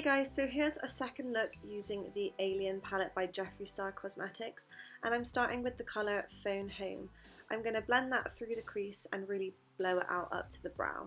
Hey guys, so here's a second look using the Alien palette by Jeffree Star Cosmetics, and I'm starting with the colour Phone Home. I'm going to blend that through the crease and really blow it out up to the brow.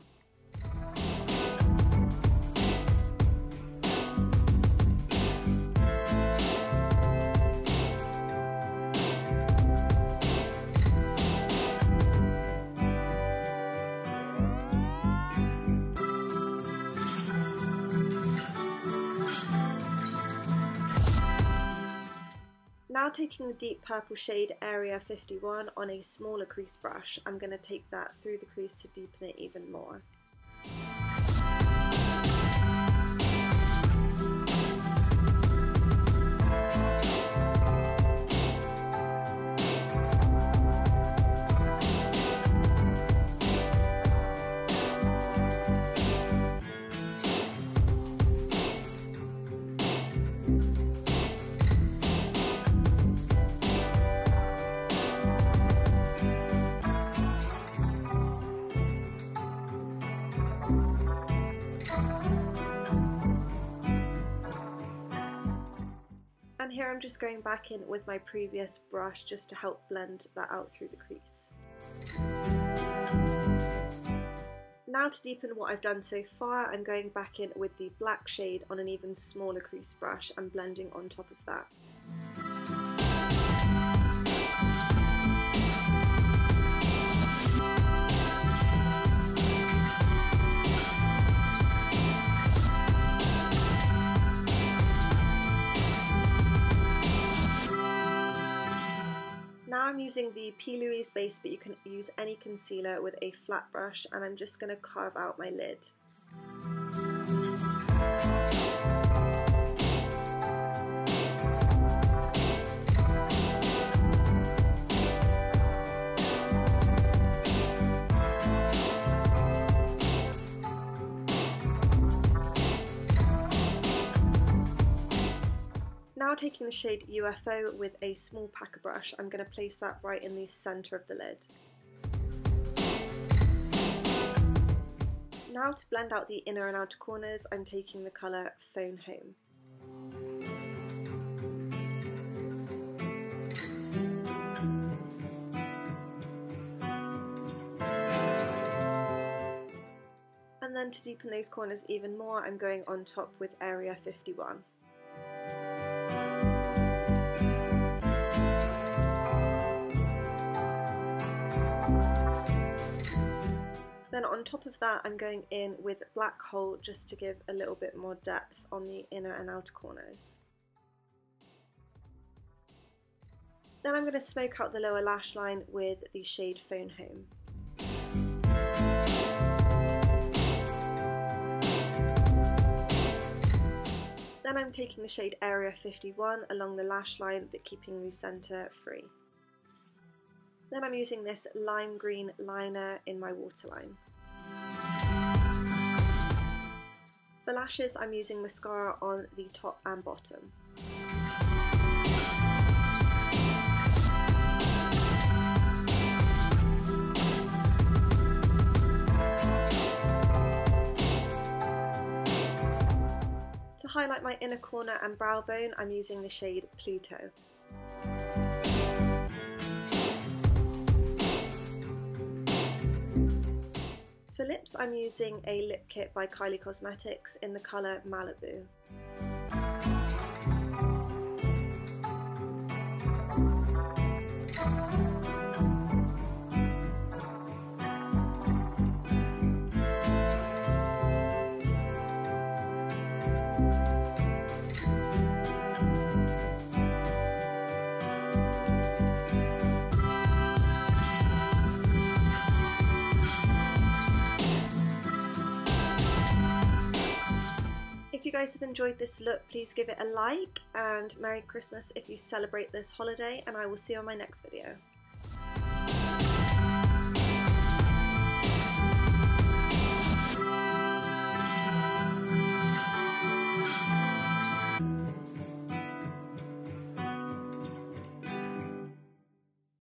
Now taking the deep purple shade Area 51 on a smaller crease brush, I'm going to take that through the crease to deepen it even more. And here I'm just going back in with my previous brush just to help blend that out through the crease. Now to deepen what I've done so far, I'm going back in with the black shade on an even smaller crease brush and blending on top of that. Now I'm using the Louise Base, but you can use any concealer with a flat brush, and I'm just going to carve out my lid. Now taking the shade UFO with a small packer brush, I'm going to place that right in the centre of the lid. Now to blend out the inner and outer corners, I'm taking the colour Phone Home. And then to deepen those corners even more, I'm going on top with Area 51. Then on top of that, I'm going in with Black Hole just to give a little bit more depth on the inner and outer corners. Then I'm going to smoke out the lower lash line with the shade Phone Home. Then I'm taking the shade Area 51 along the lash line, but keeping the centre free. Then I'm using this lime green liner in my waterline. For lashes, I'm using mascara on the top and bottom. To highlight my inner corner and brow bone, I'm using the shade Pluto. For lips, I'm using a lip kit by Kylie Cosmetics in the colour Maliboo. If you guys have enjoyed this look, please give it a like, and Merry Christmas if you celebrate this holiday, and I will see you on my next video.